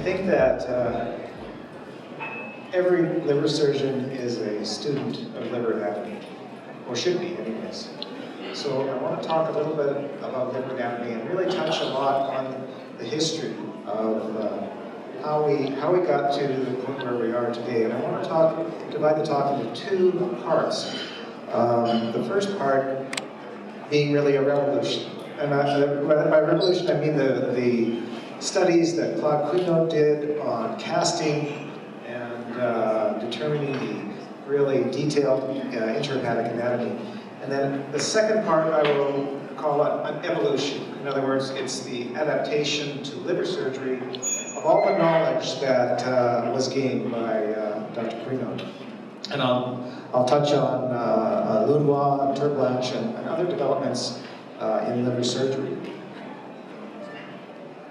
think that every liver surgeon is a student of liver anatomy, or should be anyways. So I want to talk a little bit about liver anatomy and really touch a lot on the history of how we got to the point where we are today. And I want to divide the talk into two parts. The first part being really a revolution. And by revolution, I mean the studies that Claude Quinault did on casting and determining the really detailed intrahepatic anatomy. And then the second part I will call an evolution. In other words, it's the adaptation to liver surgery of all the knowledge that was gained by Dr. Quinault. And I'll touch on Lunois, Terblanche, and other developments in liver surgery.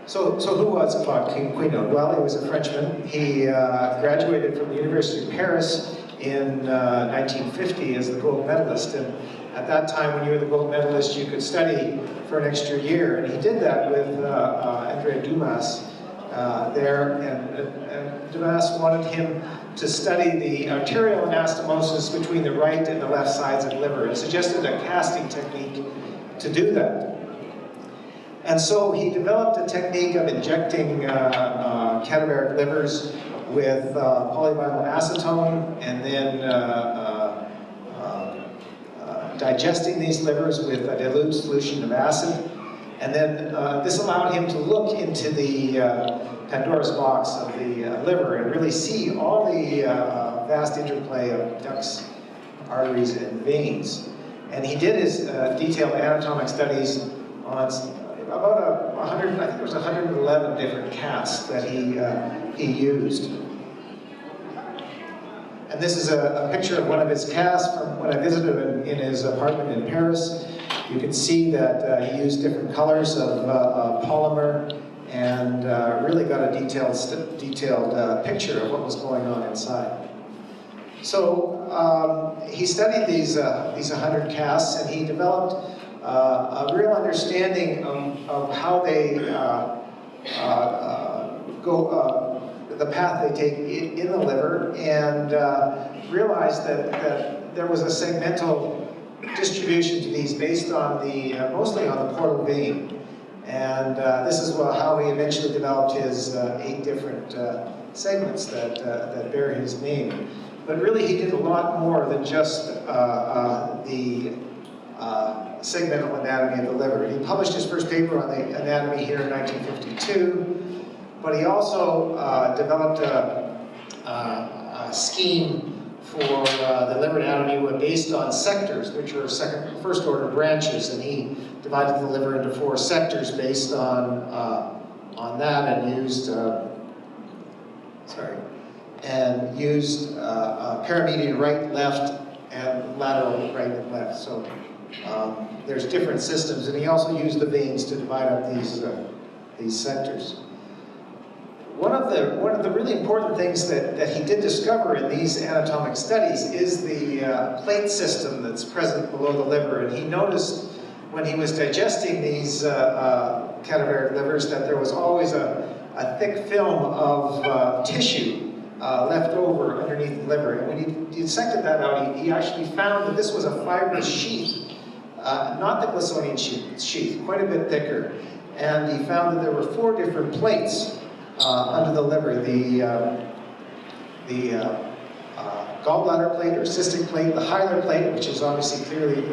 So who was Claude Quinault? Well, he was a Frenchman. He graduated from the University of Paris in 1950 as the gold medalist. And at that time, when you were the gold medalist, you could study for an extra year. And he did that with André Dumas there. And Dumas wanted him to study the arterial anastomosis between the right and the left sides of the liver. He suggested a casting technique to do that. And so he developed a technique of injecting cadaveric livers with polyvinyl acetone and then digesting these livers with a dilute solution of acid. And then this allowed him to look into the Pandora's box of the liver and really see all the vast interplay of ducts, arteries, and veins. And he did his detailed anatomic studies on about 100, I think it was 111 different casts that he used. And this is a picture of one of his casts from when I visited him in his apartment in Paris. You can see that he used different colors of polymer and really got a detailed picture of what was going on inside. So he studied these 100 casts, and he developed a real understanding of how they the path they take in the liver, and realized that there was a segmental distribution to these based on mostly on the portal vein. And this is how he eventually developed his 8 different segments that bear his name. But really, he did a lot more than just the segmental anatomy of the liver. He published his first paper on the anatomy here in 1952, but he also developed a scheme for the liver anatomy based on sectors, which are first order branches, and he divided the liver into 4 sectors based on that, and used paramedian right, left, and lateral right and left. So there's different systems, and he also used the veins to divide up these sectors. One of the really important things that he did discover in these anatomic studies is the plate system that's present below the liver. And he noticed when he was digesting these cadaveric livers that there was always a thick film of tissue left over underneath the liver. And when he dissected that out, he actually found that this was a fibrous sheath, not the Glisonian sheath, quite a bit thicker. And he found that there were 4 different plates under the liver, the gallbladder plate or cystic plate, the hilar plate, which is obviously clearly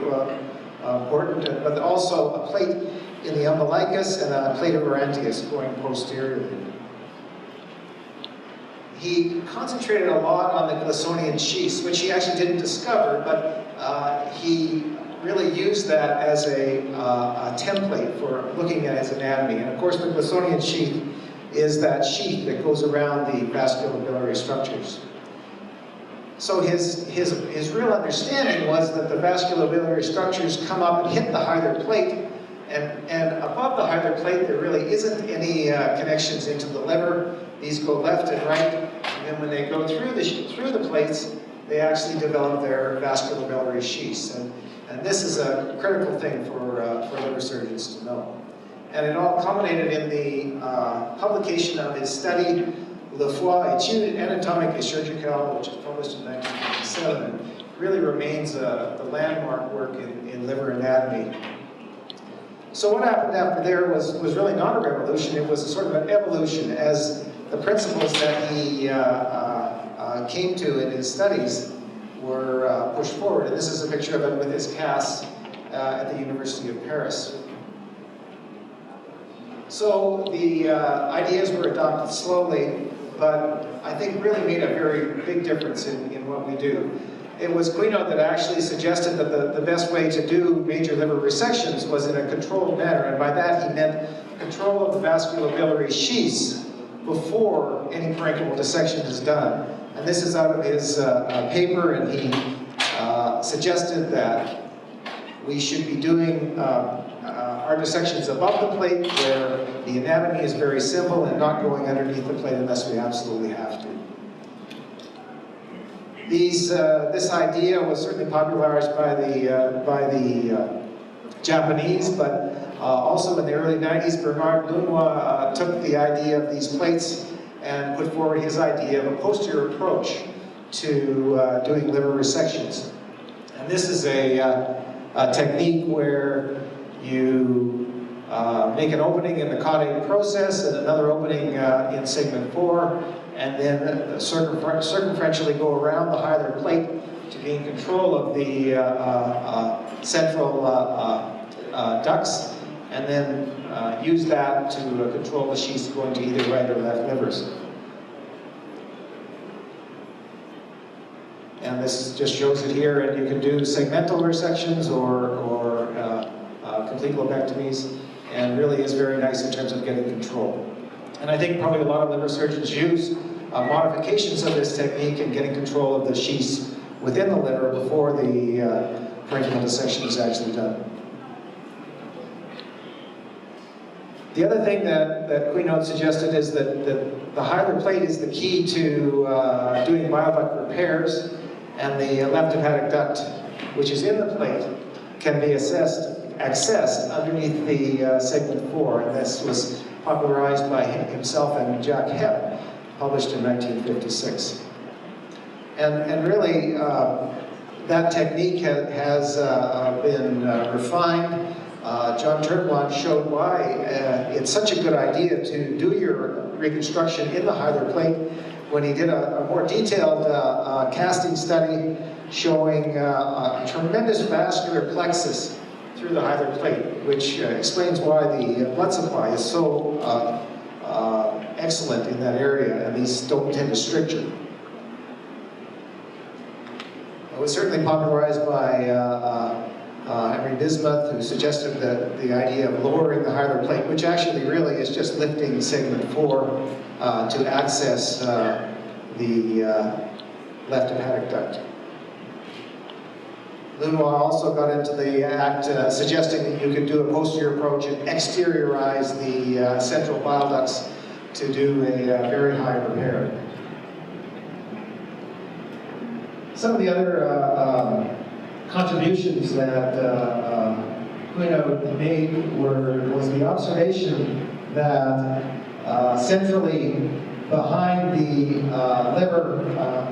important, but also a plate in the umbilicus and a plate of Aurantius going posteriorly. He concentrated a lot on the Glisonian sheaths, which he actually didn't discover, but he really used that as a template for looking at his anatomy. And of course, the Glisonian sheath is that sheath that goes around the vasculobiliary structures. So his real understanding was that the vasculobiliary structures come up and hit the hilar plate, and above the hilar plate there really isn't any connections into the liver. These go left and right, and then when they go through the plates, they actually develop their vasculobiliary sheaths. And this is a critical thing for liver surgeons to know. And it all culminated in the publication of his study, Le Foie, Étude anatomique et chirurgicale, which was published in 1957, and really remains the landmark work in liver anatomy. So what happened after there was really not a revolution, it was a sort of an evolution, as the principles that he came to in his studies were pushed forward. And this is a picture of him with his cast at the University of Paris. So the ideas were adopted slowly, but I think really made a very big difference in what we do. It was Quinault that actually suggested that the best way to do major liver resections was in a controlled manner, and by that he meant control of the vasculobiliary sheaths before any parenchymal dissection is done. And this is out of his paper, and he suggested that we should be doing our dissections above the plate, where the anatomy is very simple, and not going underneath the plate unless we absolutely have to. This idea was certainly popularized by the Japanese, but also in the early 90s, Bernard Lunois took the idea of these plates and put forward his idea of a posterior approach to doing liver resections. And this is a technique where you make an opening in the caudate process and another opening in segment 4, and then circumferentially go around the hilar plate to gain control of the central ducts, and then use that to control the sheaths going to either right or left livers. And this just shows it here, and you can do segmental resections or complete lobectomies, and really is very nice in terms of getting control. And I think probably a lot of liver surgeons use modifications of this technique in getting control of the sheaths within the liver before the parenchymal dissection is actually done. The other thing that Quinault suggested is that the hilar plate is the key to doing bile duct repairs, and the left hepatic duct, which is in the plate, can be accessed underneath the segment 4, and this was popularized by himself and Jacques Hep, published in 1956. And really, that technique has been refined. John Turnblad showed why it's such a good idea to do your reconstruction in the hilar plate when he did a more detailed casting study showing a tremendous vascular plexus through the hilar plate, which explains why the blood supply is so excellent in that area, and these don't tend to stricture. It was certainly popularized by Henry Bismuth, who suggested that the idea of lowering the hilar plate, which actually really is just lifting segment 4 to access the left hepatic duct. Lunois also got into the act suggesting that you could do a posterior approach and exteriorize the central bile ducts to do a very high repair. Some of the other contributions that Quinault made was the observation that centrally behind the liver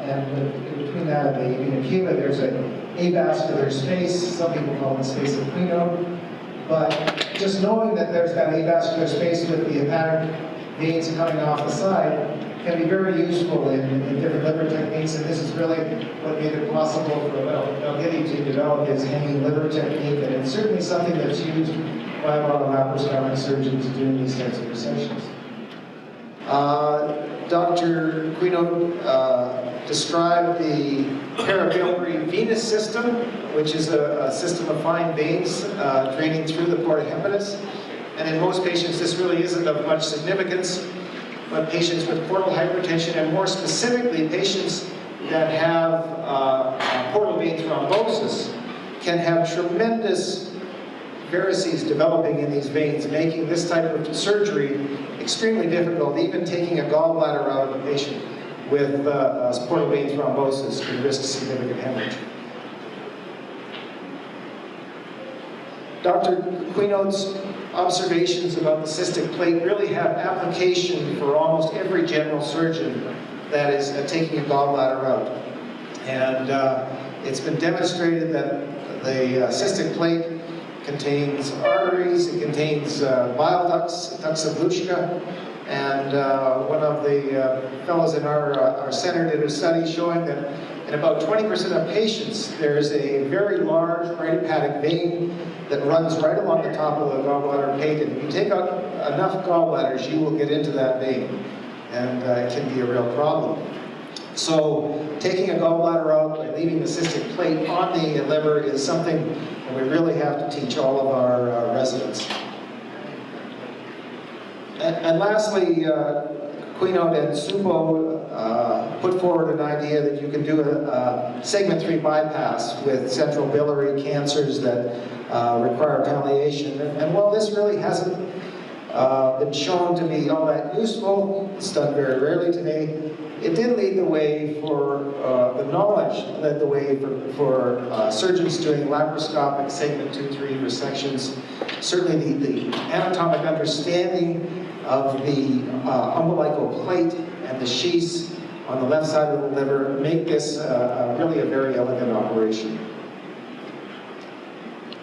and between that and the vena cava, there's an avascular space. Some people call it the space of Quinault. But just knowing that there's that avascular space with the hepatic veins coming off the side can be very useful in different liver techniques, and this is really what made it possible for Melgidi to develop his hanging liver technique, and it's certainly something that's used by a lot of laparoscopic surgeons doing these types of resections. Dr. Quinault described the parabiliary venous system, which is a system of fine veins draining through the porta hepatis, and in most patients this really isn't of much significance. But patients with portal hypertension, and more specifically patients that have portal vein thrombosis, can have tremendous varices developing in these veins, making this type of surgery extremely difficult. Even taking a gallbladder out of a patient with portal vein thrombosis could risk significant hemorrhage. Dr. Quino's observations about the cystic plate really have application for almost every general surgeon that is taking a gallbladder out. And it's been demonstrated that the cystic plate contains arteries, it contains bile ducts, ducts of Luschka, and one of the fellows in our center did a study showing that in about 20% of patients, there's a very large right hepatic vein that runs right along the top of the gallbladder plate, and if you take out enough gallbladders, you will get into that vein, and it can be a real problem. So taking a gallbladder out by leaving the cystic plate on the liver is something that we really have to teach all of our residents. And lastly, Quino and Supo put forward an idea that you can do a segment 3 bypass with central biliary cancers that require palliation. And while this really hasn't been shown to be all that useful, it's done very rarely today, it did lead the way for, the knowledge led the way for surgeons doing laparoscopic segment 2-3 resections. Certainly the anatomic understanding of the umbilical plate and the sheaths on the left side of the liver make this really a very elegant operation.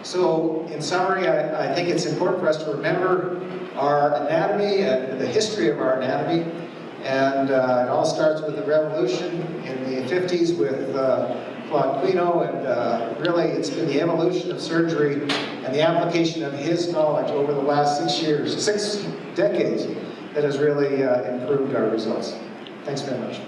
So in summary, I think it's important for us to remember our anatomy and the history of our anatomy. And it all starts with the revolution in the 50s with Claude Quino, and really it's been the evolution of surgery and the application of his knowledge over the last 6 decades that has really improved our results. Thanks very much.